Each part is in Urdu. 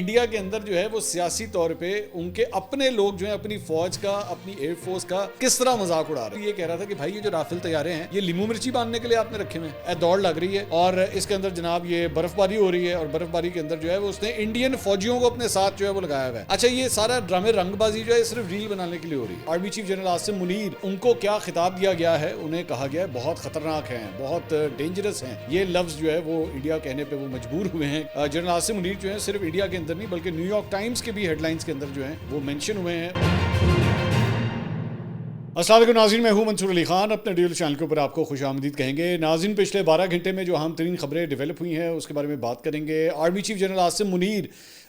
انڈیا کے اندر جو ہے وہ سیاسی طور پہ ان کے اپنے لوگ جو ہیں اپنی فوج کا اپنی ایئر فورس کا کس طرح مذاق اڑا رہے ہیں. یہ کہہ رہا تھا کہ بھائی یہ جو رافیل طیارے ہیں یہ لیمو مرچی باندھنے کے لیے آپ نے رکھے ہوئے ہیں, دوڑ لگ رہی ہے اور اس کے اندر جناب یہ برف باری ہو رہی ہے اور برف باری کے اندر جو ہے وہ اس نے انڈین فوجیوں کو اپنے ساتھ جو ہے وہ لگایا ہوا ہے. اچھا یہ سارا ڈرامے رنگ بازی جو ہے صرف ریل بنانے کے لیے ہو رہی ہے. Army chief general Asim Munir ان کو کیا خطاب دیا گیا ہے, انہیں کہا گیا ہے بہت خطرناک ہیں, بہت ڈینجرس ہیں. یہ لفظ جو ہے وہ انڈیا کہنے پہ وہ مجبور ہوئے ہیں. جنرل عاصم منیر جو ہے صرف انڈیا کے اندر نہیں بلکہ نیو یارک ٹائمز کے بھی ہیڈ لائنز کے اندر جو ہیں وہ مینشن ہوئے ہیں. السلام علیکم ناظرین, میں ہوں منصور علی خان. اپنے ڈیل چینل کے اوپر آپ کو خوش آمدید کہیں گے. ناظرین پچھلے 12 گھنٹے میں جو اہم ترین خبریں ڈیولپ ہوئی ہیں اس کے بارے میں بات کریں گے. Army chief general Asim Munir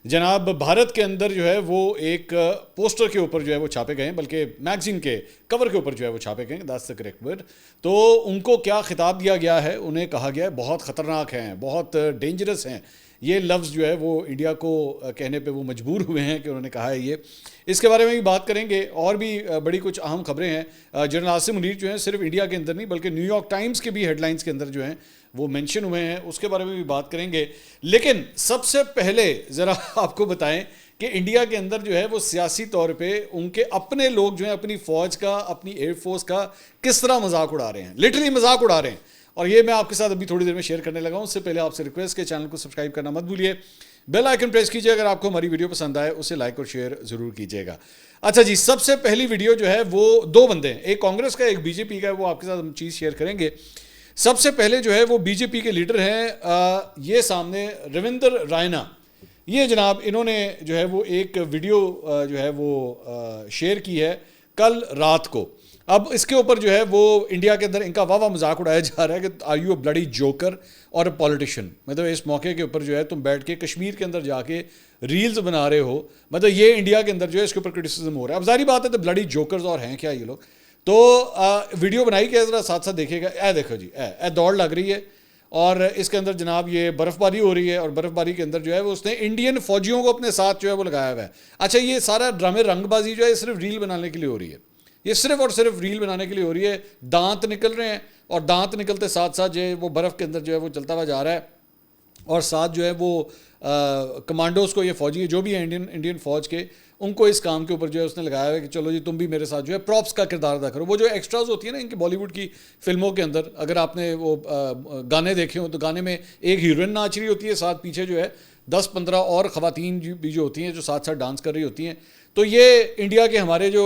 جناب بھارت کے اندر جو ہے وہ ایک پوسٹر کے اوپر جو ہے وہ چھاپے گئے ہیں, بلکہ میگزین کے کور کے اوپر جو ہے وہ چھاپے گئے ہیں, دیٹس دی کریکٹ ورڈ. تو ان کو کیا خطاب دیا گیا ہے, انہیں کہا گیا ہے بہت خطرناک ہیں, بہت ڈینجرس ہیں. یہ لفظ جو ہے وہ انڈیا کو کہنے پہ وہ مجبور ہوئے ہیں کہ انہوں نے کہا ہے یہ. اس کے بارے میں بھی بات کریں گے. اور بھی بڑی کچھ اہم خبریں ہیں. جنرل عاصم منیر جو ہیں صرف انڈیا کے اندر نہیں بلکہ نیو یارک ٹائمز کے بھی ہیڈ لائنز کے اندر جو ہیں وہ مینشن ہوئے ہیں, اس کے بارے میں بھی بات کریں گے. لیکن سب سے پہلے ذرا آپ کو بتائیں کہ انڈیا کے اندر جو ہے وہ سیاسی طور پہ ان کے اپنے لوگ جو ہیں اپنی فوج کا اپنی ایئر فورس کا کس طرح مذاق اڑا رہے ہیں, لٹرلی مذاق اڑا رہے ہیں. اور یہ میں آپ کے ساتھ ابھی تھوڑی دیر میں شیئر کرنے لگا ہوں. اس سے پہلے آپ سے ریکویسٹ کہ چینل کو سبسکرائب کرنا مت بھولیے, بیل آئیکن پریس کیجیے. اگر آپ کو ہماری ویڈیو پسند آئے اسے لائک اور شیئر ضرور کیجیے گا. اچھا جی, سب سے پہلی ویڈیو جو ہے وہ دو بندے ہیں, ایک کانگریس کا ایک بی جے پی کا ہے, وہ آپ کے ساتھ ہم چیز شیئر کریں گے. سب سے پہلے جو ہے وہ بی جے پی کے لیڈر ہیں, یہ سامنے رویندر رائنا. یہ جناب انہوں نے جو ہے وہ ایک ویڈیو جو ہے وہ شیئر کی ہے کل رات کو. اب اس کے اوپر جو ہے وہ انڈیا کے اندر ان کا واہ مذاق اڑایا جا رہا ہے کہ are you a bloody joker اور اے پولیٹیشین. مطلب اس موقع کے اوپر جو ہے تم بیٹھ کے کشمیر کے اندر جا کے ریلز بنا رہے ہو, مطلب یہ انڈیا کے اندر جو ہے اس کے اوپر کرٹیسزم ہو رہا ہے. اب ظاہری بات ہے تو بلڈی جوکرز اور ہیں کیا یہ لوگ. تو ویڈیو بنائی کہ ذرا ساتھ ساتھ دیکھیے گا. اے دیکھو جی, اے دوڑ لگ رہی ہے اور اس کے اندر جناب یہ برف باری ہو رہی ہے اور برف باری کے اندر جو ہے وہ اس نے انڈین فوجیوں کو اپنے ساتھ جو ہے وہ لگایا ہوا ہے. اچھا یہ سارا ڈرامے رنگ بازی جو ہے صرف ریل بنانے کے لیے ہو رہی ہے. یہ صرف اور صرف ریل بنانے کے لیے ہو رہی ہے. دانت نکل رہے ہیں اور دانت نکلتے ساتھ ساتھ جو ہے وہ برف کے اندر جو ہے وہ چلتا ہوا جا رہا ہے, اور ساتھ جو ہے وہ کمانڈوز کو, یہ فوجی جو بھی ہیں انڈین فوج کے, ان کو اس کام کے اوپر جو ہے اس نے لگایا ہے کہ چلو جی تم بھی میرے ساتھ جو ہے پراپس کا کردار ادا کرو. وہ جو ایکسٹراز ہوتی ہیں نا ان کی بالی ووڈ کی فلموں کے اندر, اگر آپ نے وہ گانے دیکھے ہوں تو گانے میں ایک ہیروئن ناچ رہی ہوتی ہے, ساتھ پیچھے جو ہے 10-15 اور خواتین بھی جو ہوتی ہیں جو ساتھ ساتھ ڈانس کر رہی ہوتی ہیں. تو یہ انڈیا کے ہمارے جو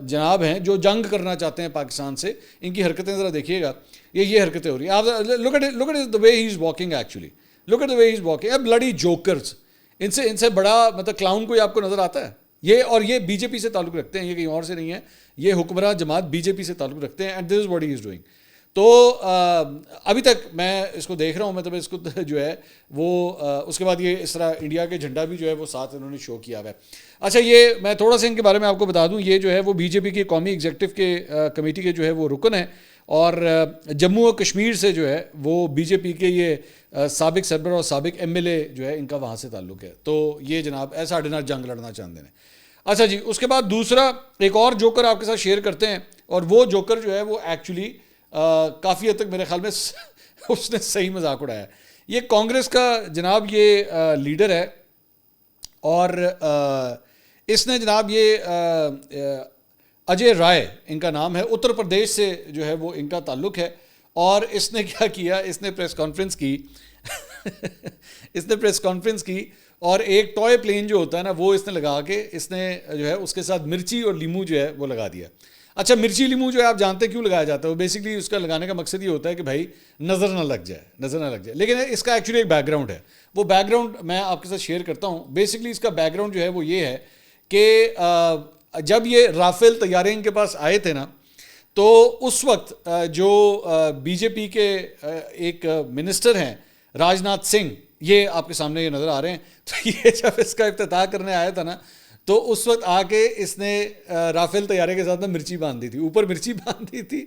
جناب ہیں جو جنگ کرنا چاہتے ہیں پاکستان سے, ان کی حرکتیں ذرا دیکھیے گا. یہ حرکتیں ہو رہی ہیں. آپ look at the way he is walking actually. Look at the way he is walking. bloody jokers. ان سے بڑا مطلب کلاؤن کوئی آپ کو نظر آتا ہے؟ یہ بی جے پی سے تعلق رکھتے ہیں, یہ کہیں اور سے نہیں ہے. یہ حکمراں جماعت بی جے پی سے تعلق رکھتے ہیں, and this is what he is doing. تو ابھی تک میں اس کو دیکھ رہا ہوں, مطلب اس کو جو ہے وہ اس کے بعد یہ اس طرح انڈیا کے جھنڈا بھی جو ہے وہ ساتھ انہوں نے شو کیا ہوا ہے. اچھا یہ میں تھوڑا سا ان کے بارے میں آپ کو بتا دوں. یہ جو ہے وہ بی جے پی کی قومی ایگزیکٹو کے کمیٹی کے جو ہے وہ رکن ہیں, اور جموں و کشمیر سے جو ہے وہ بی جے پی کے یہ سابق سربراہ اور سابق ایم ایل اے جو ہے ان کا وہاں سے تعلق ہے. تو یہ جناب ایسا اڈنا جنگ لڑنا چاہتے ہیں. اچھا جی, اس کے بعد دوسرا ایک اور جوکر آپ کے ساتھ شیئر کرتے ہیں, اور وہ جوکر جو ہے وہ ایکچولی کافی حد تک میرے خیال میں اس نے صحیح مذاق اڑایا. یہ کانگریس کا جناب یہ لیڈر ہے, اور اس نے جناب یہ اجے رائے ان کا نام ہے, اتر پردیش سے جو ہے وہ ان کا تعلق ہے. اور اس نے کیا کیا, اس نے پریس کانفرنس کی اور ایک ٹوائے پلین جو ہوتا ہے نا وہ اس نے لگا کے اس نے جو ہے اس کے ساتھ مرچی اور لیمو جو ہے وہ لگا دیا. اچھا مرچی لیمو جو ہے آپ جانتے ہیں کیوں لگایا جاتا ہے؟ وہ بیسکلی اس کا لگانے کا مقصد یہ ہوتا ہے کہ بھائی نظر نہ لگ جائے. لیکن اس کا ایکچولی ایک بیک گراؤنڈ ہے. وہ بیک گراؤنڈ میں آپ کے ساتھ شیئر کرتا ہوں. بیسکلی اس کا بیک گراؤنڈ جو ہے وہ یہ ہے کہ جب یہ رافیل طیارے ان کے پاس آئے تھے نا, تو اس وقت جو بی جے پی کے ایک منسٹر ہیں راج ناتھ سنگھ, یہ آپ کے سامنے یہ نظر آ رہے ہیں, تو یہ جب اس کا افتتاح کرنے آیا تھا نا تو اس وقت آ کے اس نے رافیل طیارے کے ساتھ نا مرچی باندھ دی تھی, اوپر مرچی باندھ دی تھی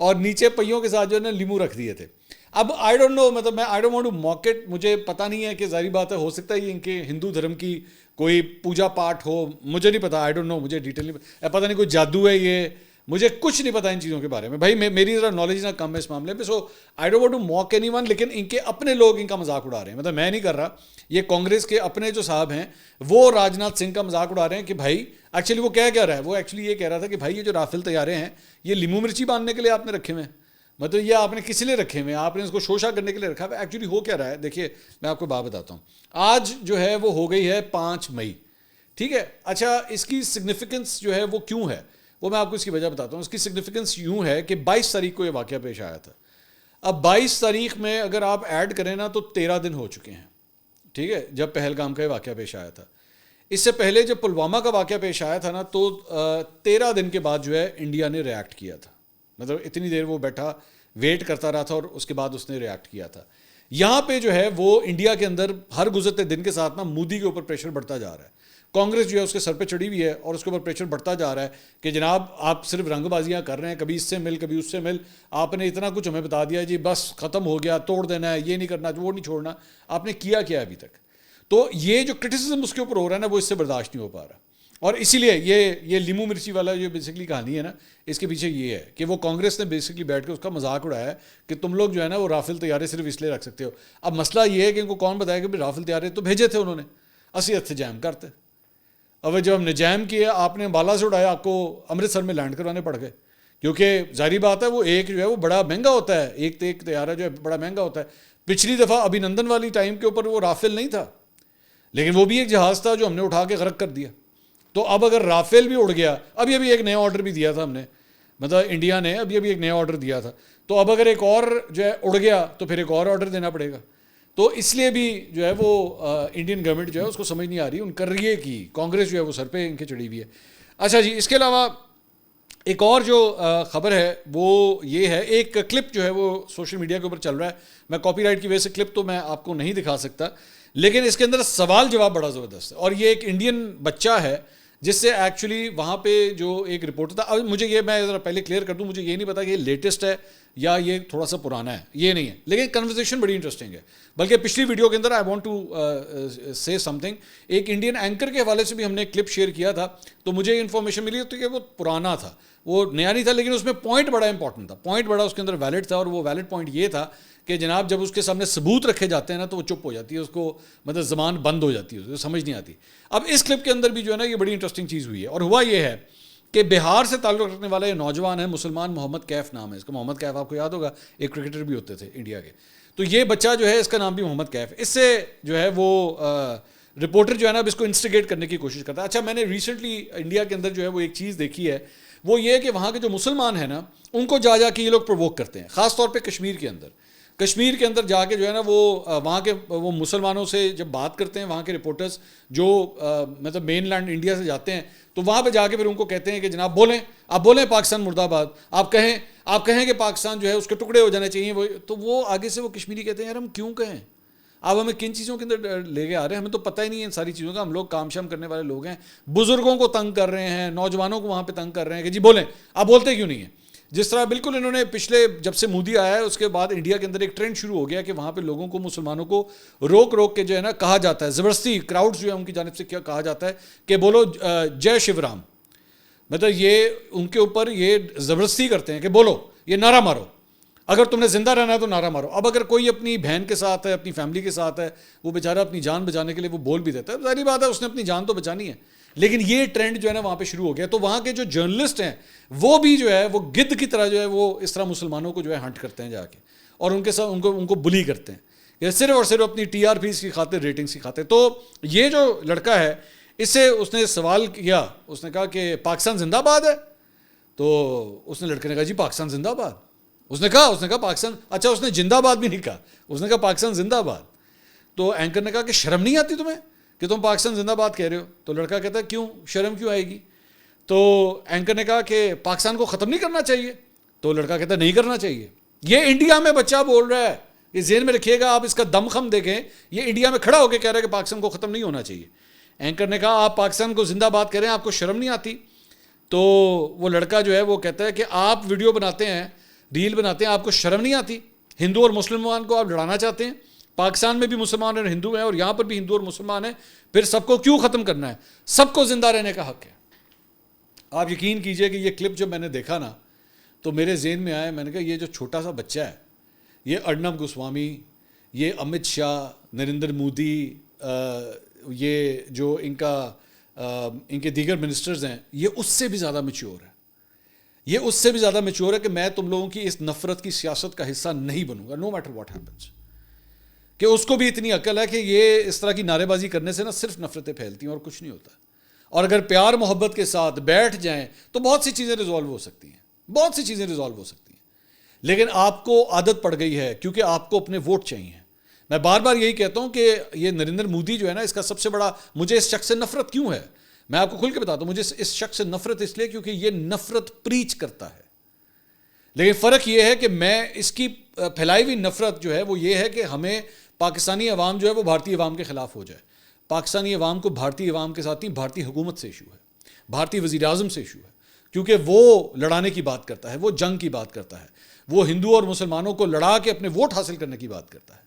اور نیچے پہیوں کے ساتھ جو ہے نا لیمو رکھ دیے تھے. اب آئی ڈونٹ نو, مطلب میں I don't want to mock it, مجھے پتہ نہیں ہے کہ ظاہری بات ہے ہو سکتا ہے یہ ان کے ہندو دھرم کی کوئی پوجا پاٹ ہو, مجھے نہیں پتا, آئی ڈونٹ نو, مجھے ڈیٹیل نہیں پتہ نہیں کوئی جادو ہے یہ مجھے کچھ نہیں پتا ان چیزوں کے بارے میں بھائی، میری ذرا نالج نہ کم ہے اس معاملے پہ. So I don't want to mock anyone, لیکن ان کے اپنے لوگ ان کا مذاق اڑا رہے ہیں. مطلب میں نہیں کر رہا، یہ کانگریس کے اپنے جو صاحب ہیں وہ راج ناتھ سنگھ کا مذاق اڑا رہے ہیں کہ بھائی ایکچولی وہ کیا رہا ہے، وہ ایکچولی یہ کہہ رہا تھا کہ بھائی یہ جو رافیل طیارے ہیں یہ لیمو مرچی باندھنے کے لیے آپ نے رکھے ہوئے ہیں. مطلب یہ آپ نے کس لیے رکھے ہوئے ہیں؟ آپ نے اس کو شوشا کرنے کے لیے رکھا ہے. ایکچولی ہو کیا رہا ہے دیکھیے، میں آپ کو بات بتاتا ہوں. آج جو ہے وہ ہو گئی ہے 5 مئی، ٹھیک ہے. اچھا اس کی سگنیفیکنس جو ہے وہ کیوں ہے، وہ میں آپ کو اس کی وجہ بتاتا ہوں. اس کی سگنیفیکنس یوں ہے کہ 22 تاریخ کو یہ واقعہ پیش آیا تھا. اب 22 تاریخ میں اگر آپ ایڈ کریں نا تو 13 دن ہو چکے ہیں، ٹھیک ہے، جب پہلگام کا یہ واقعہ پیش آیا تھا. اس سے پہلے جب پلوامہ کا واقعہ پیش آیا تھا نا تو 13 دن کے بعد جو ہے انڈیا نے ریاکٹ کیا تھا. مطلب اتنی دیر وہ بیٹھا ویٹ کرتا رہا تھا اور اس کے بعد اس نے ریاکٹ کیا تھا. یہاں پہ جو ہے وہ انڈیا کے اندر ہر گزرتے دن کے ساتھ نا مودی کے اوپر پریشر بڑھتا جا رہا ہے. کانگریس جو ہے اس کے سر پہ چڑھی ہوئی ہے اور اس کے اوپر پریشر بڑھتا جا رہا ہے کہ جناب آپ صرف رنگ بازیاں کر رہے ہیں، کبھی اس سے مل کبھی اس سے مل. آپ نے اتنا کچھ ہمیں بتا دیا جی بس ختم ہو گیا، توڑ دینا ہے، یہ نہیں کرنا وہ نہیں چھوڑنا. آپ نے کیا ابھی تک؟ تو یہ جو کرٹیسزم اس کے اوپر ہو رہا ہے نا وہ اس سے برداشت نہیں ہو پا رہا. اور اسی لیے یہ لیمو مرچی والا جو بیسکلی کہانی ہے نا، اس کے پیچھے یہ ہے کہ وہ کانگریس نے بیسکلی بیٹھ کے اس کا مذاق اڑایا ہے کہ تم لوگ جو ہے نا وہ رافیل طیارے صرف اس لیے رکھ سکتے ہو. اب مسئلہ یہ ہے کہ ان کو کون بتایا کہ رافیل طیارے تو بھیجے تھے انہوں نے، اصلیت سے جیم کرتے. اب جب ہم نے جیم کیا، آپ نے امبالہ سے اڑایا، آپ کو امرتسر میں لینڈ کروانے پڑ گئے، کیونکہ ظاہری بات ہے وہ ایک جو ہے وہ بڑا مہنگا ہوتا ہے، ایک طیارہ جو ہے بڑا مہنگا ہوتا ہے. پچھلی دفعہ ابھینندن والی ٹائم کے اوپر وہ رافیل نہیں تھا، لیکن وہ بھی ایک جہاز تھا جو ہم نے اٹھا کے غرق کر دیا. تو اب اگر رافیل بھی اڑ گیا، ابھی ایک نیا آرڈر بھی دیا تھا ہم نے، مطلب انڈیا نے ابھی ایک نیا آرڈر دیا تھا. تو اب اگر ایک اور جو ہے اڑ گیا تو پھر ایک اور آرڈر دینا پڑے گا. تو اس لیے بھی جو ہے وہ انڈین گورنمنٹ جو ہے اس کو سمجھ نہیں آ رہی ان کر رہی ہے کہ کانگریس جو ہے وہ سر پہ ان کے چڑھی ہوئی ہے. اچھا جی، اس کے علاوہ ایک اور جو خبر ہے وہ یہ ہے، ایک کلپ جو ہے وہ سوشل میڈیا کے اوپر چل رہا ہے. میں کاپی رائٹ کی وجہ سے کلپ تو میں آپ کو نہیں دکھا سکتا، لیکن اس کے اندر سوال جواب بڑا زبردست ہے. اور یہ ایک انڈین بچہ ہے جس سے ایکچولی وہاں پہ جو ایک رپورٹر تھا. اب مجھے یہ میں ذرا پہلے کلیئر کر دوں، مجھے یہ نہیں پتا کہ یہ لیٹسٹ ہے یا یہ تھوڑا سا پرانا ہے، یہ نہیں ہے، لیکن کنورسیشن بڑی انٹرسٹنگ ہے. بلکہ پچھلی ویڈیو کے اندر آئی وانٹ ٹو سے سم تھنگ، ایک انڈین اینکر کے حوالے سے بھی ہم نے کلپ شیئر کیا تھا. تو مجھے انفارمیشن ملی تو کہ وہ پرانا تھا، وہ نیا نہیں تھا، لیکن اس میں پوائنٹ بڑا امپورٹنٹ تھا، پوائنٹ بڑا اس کے اندر ویلڈ تھا. اور وہ ویلڈ پوائنٹ یہ تھا کہ جناب جب اس کے سامنے ثبوت رکھے جاتے ہیں نا تو وہ چپ ہو جاتی ہے، اس کو مطلب زبان بند ہو جاتی ہے، اس کو سمجھ نہیں آتی. اب اس کلپ کے اندر بھی جو ہے نا یہ بڑی انٹرسٹنگ چیز ہوئی ہے. اور ہوا یہ ہے کہ بہار سے تعلق رکھنے والا یہ نوجوان ہے، مسلمان محمد کیف نام ہے اس کا. محمد کیف آپ کو یاد ہوگا، ایک کرکٹر بھی ہوتے تھے انڈیا کے. تو یہ بچہ جو ہے اس کا نام بھی محمد کیف. اس سے جو ہے وہ رپورٹر جو ہے نا اب اس کو انسٹیگیٹ کرنے کی کوشش کرتا ہے. اچھا میں نے ریسنٹلی انڈیا کے اندر جو ہے وہ ایک چیز دیکھی ہے، وہ یہ کہ وہاں کے جو مسلمان ہیں نا ان کو جا کے یہ لوگ پرووک کرتے ہیں، خاص طور پہ کشمیر کے اندر جا کے جو ہے نا وہ وہاں کے وہ مسلمانوں سے جب بات کرتے ہیں، وہاں کے رپورٹرز جو مطلب مین لینڈ انڈیا سے جاتے ہیں تو وہاں پہ جا کے پھر ان کو کہتے ہیں کہ جناب آپ بولیں پاکستان مردہ باد، آپ کہیں کہ پاکستان جو ہے اس کے ٹکڑے ہو جانے چاہیے. تو وہ آگے سے وہ کشمیری کہتے ہیں یار ہم کیوں کہیں، اب ہمیں کن چیزوں کے اندر لے کے آ رہے ہیں، ہمیں تو پتہ ہی نہیں ہے ان ساری چیزوں کا. ہم لوگ کام شام کرنے والے لوگ ہیں، بزرگوں کو تنگ کر رہے ہیں، نوجوانوں کو وہاں پہ تنگ کر رہے ہیں کہ جی بولیں، آپ بولتے کیوں نہیں ہیں. جس طرح بالکل انہوں نے پچھلے جب سے مودی آیا ہے اس کے بعد انڈیا کے اندر ایک ٹرینڈ شروع ہو گیا کہ وہاں پہ لوگوں کو، مسلمانوں کو روک کے جو ہے نا کہا جاتا ہے، زبردستی کراؤڈ جو ہے ان کی جانب سے کیا کہا جاتا ہے کہ بولو جے شیو رام. مطلب یہ ان کے اوپر یہ زبردستی کرتے ہیں کہ بولو، یہ نعرہ مارو، اگر تم نے زندہ رہنا ہے تو نعرہ مارو. اب اگر کوئی اپنی بہن کے ساتھ ہے، اپنی فیملی کے ساتھ ہے، وہ بیچارہ اپنی جان بچانے کے لیے وہ بول بھی دیتا ہے، ظاہری بات ہے اس نے اپنی جان تو بچانی ہے. لیکن یہ ٹرینڈ جو ہے نا وہاں پہ شروع ہو گیا. تو وہاں کے جو جرنلسٹ ہیں وہ بھی جو ہے وہ گدھ کی طرح جو ہے وہ اس طرح مسلمانوں کو جو ہے ہنٹ کرتے ہیں جا کے، اور ان کے ساتھ ان کو بلی کرتے ہیں، یہ صرف اور صرف اپنی ٹی آر پیز کی خاطر، ریٹنگس کی خاطر. تو یہ جو لڑکا ہے اس سے اس نے سوال کیا، اس نے کہا کہ پاکستان زندہ باد ہے. تو اس نے لڑکے نے کہا جی پاکستان زندہ باد. اس نے کہا پاکستان، اچھا اس نے زندہ باد بھی نہیں کہا، اس نے کہا پاکستان زندہ باد. تو اینکر نے کہا کہ شرم نہیں آتی تمہیں کہ تم پاکستان زندہ باد کہہ رہے ہو؟ تو لڑکا کہتا ہے کیوں، شرم کیوں آئے گی؟ تو اینکر نے کہا کہ پاکستان کو ختم نہیں کرنا چاہیے. تو لڑکا کہتا ہے نہیں کرنا چاہیے. یہ انڈیا میں بچہ بول رہا ہے، یہ ذہن میں رکھیے گا آپ، اس کا دم خم دیکھیں، یہ انڈیا میں کھڑا ہو کے کہہ رہا ہے کہ پاکستان کو ختم نہیں ہونا چاہیے. اینکر نے کہا آپ پاکستان کو زندہ باد کہہ رہے ہیں، آپ کو شرم نہیں آتی؟ تو وہ لڑکا جو ہے وہ کہتا ہے کہ آپ ویڈیو بناتے ہیں، ریل بناتے ہیں، آپ کو شرم نہیں آتی؟ ہندو اور مسلمان کو آپ لڑانا چاہتے ہیں، پاکستان میں بھی مسلمان اور ہندو ہیں اور یہاں پر بھی ہندو اور مسلمان ہیں، پھر سب کو کیوں ختم کرنا ہے؟ سب کو زندہ رہنے کا حق ہے. آپ یقین کیجئے کہ یہ کلپ جب میں نے دیکھا نا تو میرے ذہن میں آیا, میں نے کہا یہ جو چھوٹا سا بچہ ہے, یہ ارنب گوسوامی, یہ امت شاہ, نریندر مودی, یہ جو ان کے دیگر منسٹرز ہیں, یہ اس سے بھی زیادہ میچور ہے. یہ اس سے بھی زیادہ میچور ہے کہ میں تم لوگوں کی اس نفرت کی سیاست کا حصہ نہیں بنوں گا, نو میٹر واٹ ہیپنس. کہ اس کو بھی اتنی عقل ہے کہ یہ اس طرح کی نعرے بازی کرنے سے نا صرف نفرتیں پھیلتی ہیں اور کچھ نہیں ہوتا. اور اگر پیار محبت کے ساتھ بیٹھ جائیں تو بہت سی چیزیں ریزالو ہو سکتی ہیں, بہت سی چیزیں ریزالو ہو سکتی ہیں. لیکن آپ کو عادت پڑ گئی ہے کیونکہ آپ کو اپنے ووٹ چاہیے. میں بار بار یہی کہتا ہوں کہ یہ نریندر مودی جو ہے نا, اس کا سب سے بڑا, مجھے اس شخص سے نفرت کیوں ہے, میں آپ کو کھل کے بتاتا ہوں. مجھے اس شخص سے نفرت اس لیے کیونکہ یہ نفرت پریچ کرتا ہے. لیکن فرق یہ ہے کہ میں اس کی پھیلائی ہوئی نفرت جو ہے وہ یہ ہے کہ ہمیں پاکستانی عوام جو ہے وہ بھارتی عوام کے خلاف ہو جائے. پاکستانی عوام کو بھارتی عوام کے ساتھ نہیں, بھارتی حکومت سے ایشو ہے, بھارتی وزیر اعظم سے ایشو ہے, کیونکہ وہ لڑانے کی بات کرتا ہے, وہ جنگ کی بات کرتا ہے, وہ ہندو اور مسلمانوں کو لڑا کے اپنے ووٹ حاصل کرنے کی بات کرتا ہے.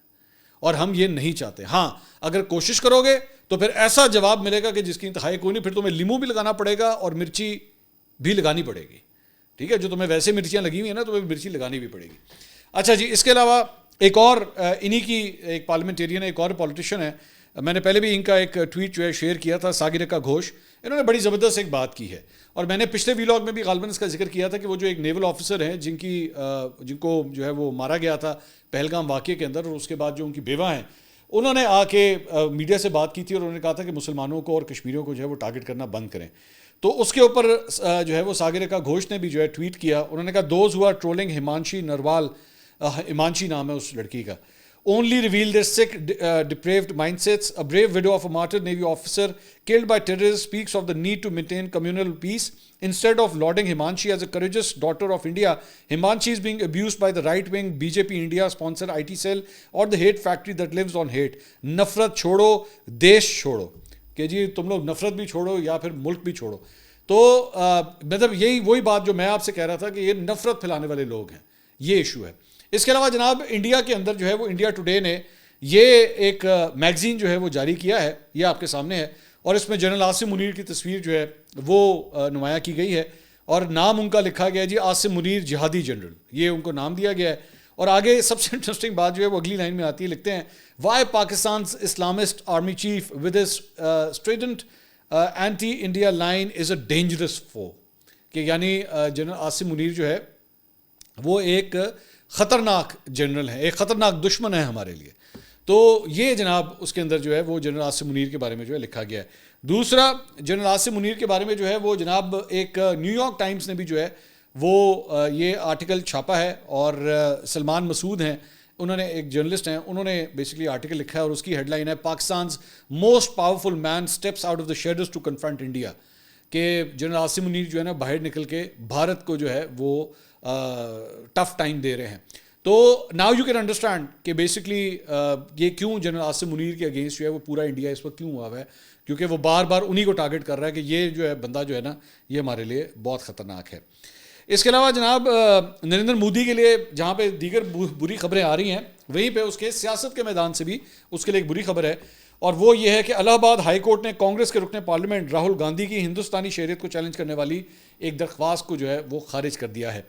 اور ہم یہ نہیں چاہتے. ہاں اگر کوشش کرو گے تو پھر ایسا جواب ملے گا کہ جس کی انتہائی کوئی نہیں. پھر تمہیں لیمو بھی لگانا پڑے گا اور مرچی بھی لگانی پڑے گی. ٹھیک ہے, جو تمہیں ویسے مرچیاں لگی ہوئی ہیں نا, تمہیں مرچی لگانی بھی پڑے گی. اچھا جی, اس کے علاوہ ایک اور انہی کی ایک پارلیمنٹیرین ہے, ایک اور پولیٹیشین ہے, میں نے پہلے بھی ان کا ایک ٹویٹ جو ہے شیئر کیا تھا, ساگرکا گھوش. انہوں نے بڑی زبردست ایک بات کی ہے اور میں نے پچھلے ویلاگ میں بھی غالباً اس کا ذکر کیا تھا کہ وہ جو ایک نیول آفیسر ہیں جن کو جو ہے وہ مارا گیا تھا پہلگام واقعے کے اندر, اور اس کے بعد جو ان کی بیوہ ہیں, انہوں نے آ کے میڈیا سے بات کی تھی اور انہوں نے کہا تھا کہ مسلمانوں کو اور کشمیریوں کو جو ہے وہ ٹارگٹ کرنا بند کریں. تو اس کے اوپر جو ہے وہ ساگرکا گھوش نے بھی جو ہے ٹویٹ کیا. انہوں نے کہا دوز ہو آر ٹرولنگ ہمانشی نروال, ہمانشی نام ہے اس لڑکی کا, only reveal their sick, depraved mindsets. A brave widow of a martyred Navy officer killed by terrorists speaks of the need to maintain communal peace. Instead of lauding Himanshi as a courageous daughter of India, Himanshi is being abused by the right-wing BJP India-sponsored IT cell or the hate factory that lives on hate. نفرت چھوڑو, دیش چھوڑو. کہ جی تم لوگ نفرت بھی چھوڑو یا پھر ملک بھی چھوڑو. تو مطلب یہی وہی بات جو میں آپ سے کہہ رہا تھا کہ یہ نفرت پھیلانے والے لوگ ہیں, یہ ایشو ہے. اس کے علاوہ جناب انڈیا کے اندر جو ہے وہ انڈیا ٹوڈے نے یہ ایک میگزین جو ہے وہ جاری کیا ہے, یہ آپ کے سامنے ہے, اور اس میں جنرل عاصم منیر کی تصویر جو ہے وہ نمایاں کی گئی ہے اور نام ان کا لکھا گیا ہے جی عاصم منیر جہادی جنرل, یہ ان کو نام دیا گیا ہے. اور آگے سب سے انٹرسٹنگ بات جو ہے وہ اگلی لائن میں آتی ہے, لکھتے ہیں why Pakistan's Islamist army chief with his strident anti India line is a dangerous foe. کہ یعنی جنرل عاصم منیر جو ہے وہ ایک خطرناک جنرل ہے, ایک خطرناک دشمن ہے ہمارے لیے. تو یہ جناب اس کے اندر جو ہے وہ جنرل عاصم منیر کے بارے میں جو ہے لکھا گیا ہے. دوسرا جنرل عاصم منیر کے بارے میں جو ہے وہ جناب ایک نیو یارک ٹائمز نے بھی جو ہے وہ یہ آرٹیکل چھاپا ہے, اور سلمان مسعود ہیں, انہوں نے ایک جرنلسٹ ہیں, انہوں نے بیسکلی آرٹیکل لکھا ہے اور اس کی ہیڈ لائن ہے Pakistan's most powerful man steps out of the shadows to confront India. کہ جنرل عاصم منیر جو ہے نا باہر نکل کے بھارت کو جو ہے وہ ٹف ٹائم دے رہے ہیں. تو ناؤ یو کین انڈرسٹینڈ کہ بیسکلی یہ کیوں جنرل عاصم منیر کے اگینسٹ جو ہے وہ پورا انڈیا اس وقت کیوں ہوا ہوا ہے, کیونکہ وہ بار بار انہی کو ٹارگٹ کر رہا ہے کہ یہ جو ہے بندہ جو ہے نا یہ ہمارے لیے بہت خطرناک ہے. اس کے علاوہ جناب نریندر مودی کے لیے جہاں پہ دیگر بری خبریں آ رہی ہیں, وہیں پہ اس کے سیاست کے میدان سے بھی اس کے لیے ایک بری خبر ہے, اور وہ یہ ہے کہ الہ آباد ہائی کورٹ نے کانگریس کے رکن پارلیمنٹ راہل گاندھی کی ہندوستانی شہریت کو چیلنج کرنے والی ایک درخواست کو جو ہے وہ خارج کر دیا ہے.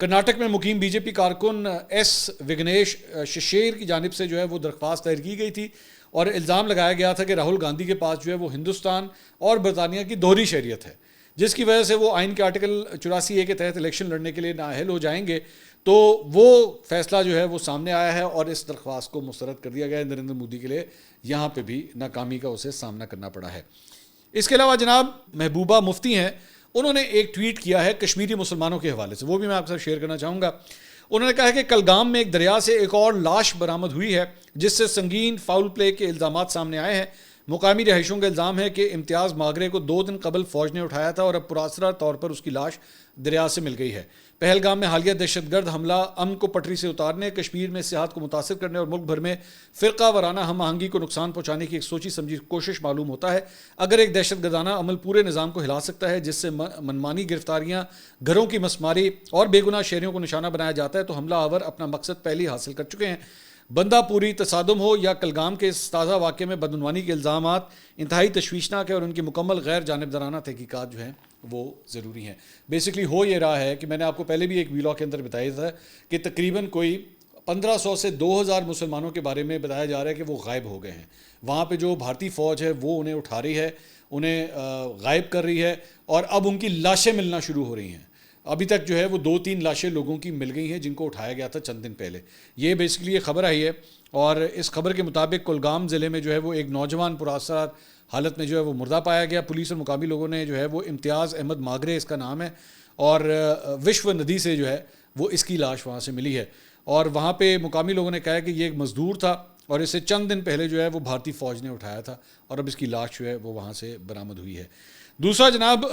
کرناٹک میں مقیم بی جے پی کارکن ایس وگنیش ششیر کی جانب سے جو ہے وہ درخواست دائر کی گئی تھی, اور الزام لگایا گیا تھا کہ راہل گاندھی کے پاس جو ہے وہ ہندوستان اور برطانیہ کی دوہری شہریت ہے, جس کی وجہ سے وہ آئین کے آرٹیکل 84A کے تحت الیکشن لڑنے کے لیے نااہل ہو جائیں گے. تو وہ فیصلہ جو ہے وہ سامنے آیا ہے اور اس درخواست کو مسترد کر دیا گیا ہے. نریندر مودی کے لیے یہاں پہ بھی ناکامی کا اسے سامنا کرنا پڑا ہے. اس کے علاوہ جناب محبوبہ مفتی ہیں, انہوں نے ایک ٹویٹ کیا ہے کشمیری مسلمانوں کے حوالے سے, وہ بھی میں آپ کے ساتھ شیئر کرنا چاہوں گا. انہوں نے کہا ہے کہ کلگام میں ایک دریا سے ایک اور لاش برآمد ہوئی ہے جس سے سنگین فاؤل پلے کے الزامات سامنے آئے ہیں. مقامی رہائشوں کا الزام ہے کہ امتیاز ماگرے کو 2 دن قبل فوج نے اٹھایا تھا اور اب پراسرار طور پر اس کی لاش دریا سے مل گئی ہے. پہلگام میں حالیہ دہشت گرد حملہ امن کو پٹری سے اتارنے, کشمیر میں سیاحت کو متاثر کرنے اور ملک بھر میں فرقہ وارانہ ہم آہنگی کو نقصان پہنچانے کی ایک سوچی سمجھی کوشش معلوم ہوتا ہے. اگر ایک دہشت گردانہ عمل پورے نظام کو ہلا سکتا ہے جس سے منمانی گرفتاریاں, گھروں کی مسماری اور بے گناہ شہریوں کو نشانہ بنایا جاتا ہے, تو حملہ آور اپنا مقصد پہلے حاصل کر چکے ہیں. بندہ پوری تصادم ہو یا کلگام کے اس تازہ واقعے میں بدعنوانی کے الزامات انتہائی تشویشناک ہے اور ان کی مکمل غیر جانبدارانہ تحقیقات جو ہیں وہ ضروری ہیں. بیسکلی ہو یہ رہا ہے کہ میں نے آپ کو پہلے بھی ایک ویلاگ کے اندر بتایا تھا کہ تقریباً کوئی 1500 سے 2000 مسلمانوں کے بارے میں بتایا جا رہا ہے کہ وہ غائب ہو گئے ہیں. وہاں پہ جو بھارتی فوج ہے وہ انہیں اٹھا رہی ہے, انہیں غائب کر رہی ہے, اور اب ان کی لاشیں ملنا شروع ہو رہی ہیں. ابھی تک جو ہے وہ 2-3 لاشیں لوگوں کی مل گئی ہیں جن کو اٹھایا گیا تھا چند دن پہلے. یہ بیسکلی یہ خبر آئی ہے, اور اس خبر کے مطابق کلگام ضلع میں جو ہے وہ ایک نوجوان پراثرات حالت میں جو ہے وہ مردہ پایا گیا. پولیس اور مقامی لوگوں نے جو ہے وہ امتیاز احمد ماگرے اس کا نام ہے, اور وشو ندی سے جو ہے وہ اس کی لاش وہاں سے ملی ہے. اور وہاں پہ مقامی لوگوں نے کہا کہ یہ ایک مزدور تھا اور اسے چند دن پہلے جو ہے وہ بھارتی فوج نے اٹھایا تھا, اور اب اس کی لاش جو ہے وہ وہاں سے برآمد ہوئی ہے. دوسرا جناب,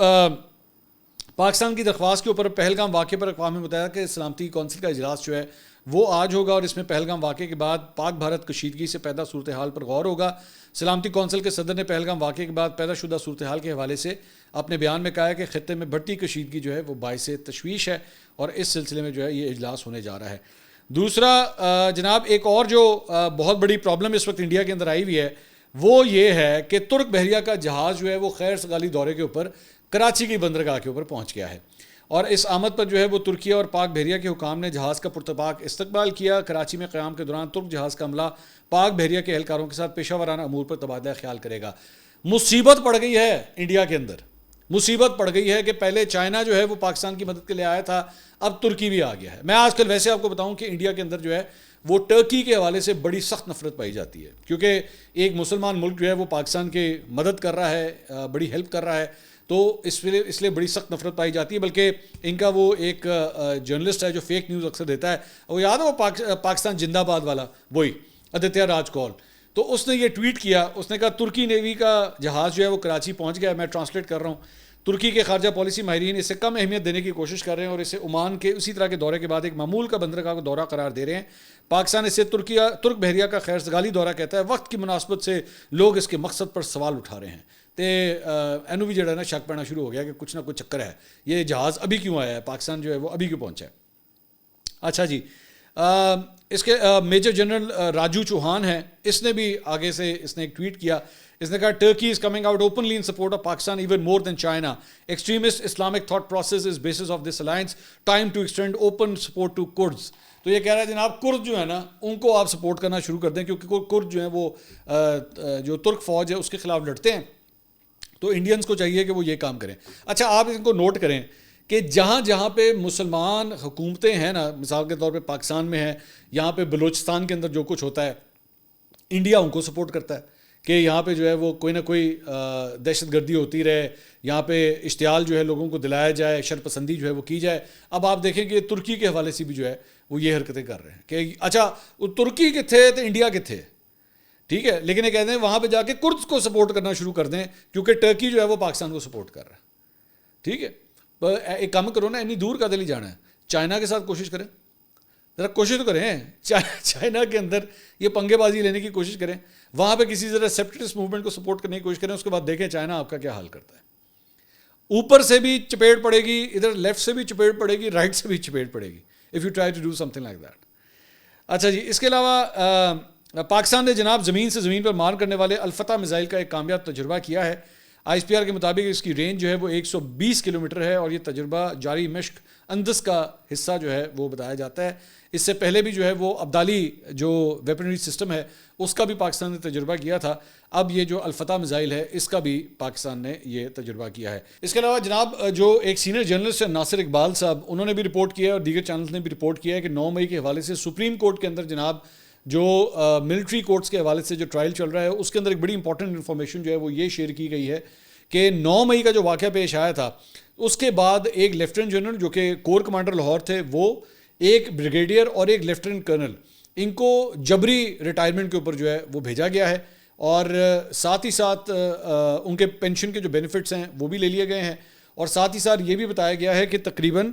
پاکستان کی درخواست کے اوپر پہلگام واقعے پر اقوام متحدہ کے سلامتی کونسل کا اجلاس جو ہے وہ آج ہوگا, اور اس میں پہلگام واقعے کے بعد پاک بھارت کشیدگی سے پیدا صورتحال پر غور ہوگا. سلامتی کونسل کے صدر نے پہلگام واقعے کے بعد پیدا شدہ صورتحال کے حوالے سے اپنے بیان میں کہا ہے کہ خطے میں بڑھتی کشیدگی جو ہے وہ باعث تشویش ہے, اور اس سلسلے میں جو ہے یہ اجلاس ہونے جا رہا ہے. دوسرا جناب, ایک اور جو بہت بڑی پرابلم اس وقت انڈیا کے اندر آئی ہوئی ہے وہ یہ ہے کہ ترک بحریہ کا جہاز جو ہے وہ خیر سگالی دورے کے اوپر کراچی کی بندرگاہ کے اوپر پہنچ گیا ہے, اور اس آمد پر جو ہے وہ ترکیہ اور پاک بحریہ کے حکام نے جہاز کا پرتپاک استقبال کیا. کراچی میں قیام کے دوران ترک جہاز کا عملہ پاک بحریہ کے اہلکاروں کے ساتھ پیشہ ورانہ امور پر تبادلہ خیال کرے گا. مصیبت پڑ گئی ہے انڈیا کے اندر, مصیبت پڑ گئی ہے کہ پہلے چائنا جو ہے وہ پاکستان کی مدد کے لیے آیا تھا, اب ترکی بھی آ گیا ہے. میں آج کل ویسے آپ کو بتاؤں کہ انڈیا کے اندر جو ہے وہ ٹرکی کے حوالے سے بڑی سخت نفرت پائی جاتی ہے, کیونکہ ایک مسلمان ملک جو ہے وہ پاکستان کی مدد کر رہا ہے, بڑی ہیلپ کر رہا ہے, تو اس لیے بڑی سخت نفرت پائی جاتی ہے. بلکہ ان کا وہ ایک جرنلسٹ ہے جو فیک نیوز اکثر دیتا ہے, وہ یاد ہے وہ پاکستان زندہ باد والا, وہی آدتیہ راج کول, تو اس نے یہ ٹویٹ کیا, اس نے کہا ترکی نیوی کا جہاز جو ہے وہ کراچی پہنچ گیا. میں ٹرانسلیٹ کر رہا ہوں. ترکی کے خارجہ پالیسی ماہرین اسے کم اہمیت دینے کی کوشش کر رہے ہیں اور اسے عمان کے اسی طرح کے دورے کے بعد ایک معمول کا بندرگاہ کو دورہ قرار دے رہے ہیں. پاکستان اسے ترک بحریہ کا خیر سگالی دورہ کہتا ہے. وقت کی مناسبت سے لوگ اس کے مقصد پر سوال اٹھا رہے ہیں. تو اینو بھی جڑا نا شک پڑنا شروع ہو گیا کہ کچھ نہ کچھ چکر ہے, یہ جہاز ابھی کیوں آیا ہے, پاکستان جو ہے وہ ابھی کیوں پہنچا ہے. اچھا جی, اس کے میجر جنرل راجو چوہان ہیں, اس نے بھی آگے سے اس نے ایک ٹویٹ کیا. اس نے کہا Turkey is coming out openly in support of Pakistan even more than China. Extremist Islamic thought process is basis of this alliance, time to extend open support to Kurds. تو یہ کہہ رہا ہے جناب کرد جو ہے نا ان کو آپ سپورٹ کرنا شروع کر دیں, کیونکہ کرد جو ہیں وہ جو ترک فوج ہے اس کے خلاف لڑتے ہیں, تو انڈینز کو چاہیے کہ وہ یہ کام کریں. اچھا آپ ان کو نوٹ کریں کہ جہاں جہاں پہ مسلمان حکومتیں ہیں نا, مثال کے طور پہ پاکستان میں ہے, یہاں پہ بلوچستان کے اندر جو کچھ ہوتا ہے انڈیا ان کو سپورٹ کرتا ہے کہ یہاں پہ جو ہے وہ کوئی نہ کوئی دہشت گردی ہوتی رہے, یہاں پہ اشتعال جو ہے لوگوں کو دلایا جائے, شر پسندی جو ہے وہ کی جائے. اب آپ دیکھیں کہ ترکی کے حوالے سے بھی جو ہے وہ یہ حرکتیں کر رہے ہیں کہ اچھا ترکی کے تھے تو انڈیا کے تھے, ٹھیک ہے, لیکن یہ کہتے ہیں وہاں پہ جا کے کردز کو سپورٹ کرنا شروع کر دیں کیونکہ ٹرکی جو ہے وہ پاکستان کو سپورٹ کر رہا ہے. ٹھیک ہے, ایک کام کرو نا, اتنی دور کا دل ہی جانا ہے, چائنا کے ساتھ کوشش کریں, ذرا کوشش تو کریں, چائنا کے اندر یہ پنگے بازی لینے کی کوشش کریں, وہاں پہ کسی ذرا سیپریٹسٹ موومنٹ کو سپورٹ کرنے کی کوشش کریں, اس کے بعد دیکھیں چائنا آپ کا کیا حال کرتا ہے. اوپر سے بھی چپیٹ پڑے گی, ادھر لیفٹ سے بھی چپیٹ پڑے گی, رائٹ سے بھی چپیٹ پڑے گی if you try to do something like that. اچھا جی, اس کے علاوہ پاکستان نے جناب زمین سے زمین پر مار کرنے والے الفتح میزائل کا ایک کامیاب تجربہ کیا ہے. آئی ایس پی آر کے مطابق اس کی رینج جو ہے وہ 120 کلومیٹر ہے, اور یہ تجربہ جاری مشق اندس کا حصہ جو ہے وہ بتایا جاتا ہے. اس سے پہلے بھی جو ہے وہ ابدالی جو ویپنری سسٹم ہے اس کا بھی پاکستان نے تجربہ کیا تھا. اب یہ جو الفتح میزائل ہے اس کا بھی پاکستان نے یہ تجربہ کیا ہے. اس کے علاوہ جناب جو ایک سینئر جرنلسٹ ہے ناصر اقبال صاحب, انہوں نے بھی رپورٹ کیا ہے اور دیگر چینلز نے بھی رپورٹ کیا ہے کہ 9 مئی کے حوالے سے سپریم کورٹ کے اندر جناب جو ملٹری کورٹس کے حوالے سے جو ٹرائل چل رہا ہے اس کے اندر ایک بڑی امپورٹنٹ انفارمیشن جو ہے وہ یہ شیئر کی گئی ہے کہ 9 مئی کا جو واقعہ پیش آیا تھا اس کے بعد ایک لیفٹیننٹ جنرل جو کہ کور کمانڈر لاہور تھے, وہ ایک بریگیڈیئر اور ایک لیفٹیننٹ کرنل, ان کو جبری ریٹائرمنٹ کے اوپر جو ہے وہ بھیجا گیا ہے, اور ساتھ ہی ساتھ ان کے پینشن کے جو بینیفٹس ہیں وہ بھی لے لیے گئے ہیں. اور ساتھ ہی ساتھ یہ بھی بتایا گیا ہے کہ تقریباً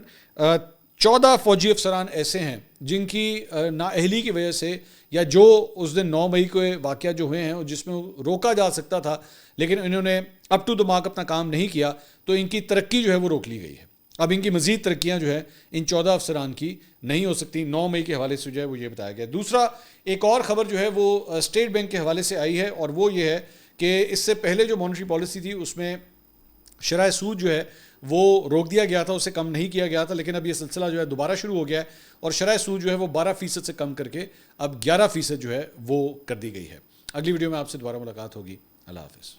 14 فوجی افسران ایسے ہیں جن کی نااہلی کی وجہ سے, یا جو اس دن 9 مئی کو واقعہ جو ہوئے ہیں جس میں روکا جا سکتا تھا لیکن انہوں نے اپ ٹو دا مارک اپنا کام نہیں کیا, تو ان کی ترقی جو ہے وہ روک لی گئی ہے. اب ان کی مزید ترقیاں جو ہے ان 14 افسران کی نہیں ہو سکتی. 9 مئی کے حوالے سے جو ہے وہ یہ بتایا گیا. دوسرا ایک اور خبر جو ہے وہ اسٹیٹ بینک کے حوالے سے آئی ہے, اور وہ یہ ہے کہ اس سے پہلے جو مانیٹری پالیسی تھی اس میں شرح سود جو ہے وہ روک دیا گیا تھا، اسے کم نہیں کیا گیا تھا، لیکن اب یہ سلسلہ جو ہے دوبارہ شروع ہو گیا ہے اور شرح سود جو ہے وہ 12% سے کم کر کے اب 11% جو ہے وہ کر دی گئی ہے۔ اگلی ویڈیو میں آپ سے دوبارہ ملاقات ہوگی۔ اللہ حافظ۔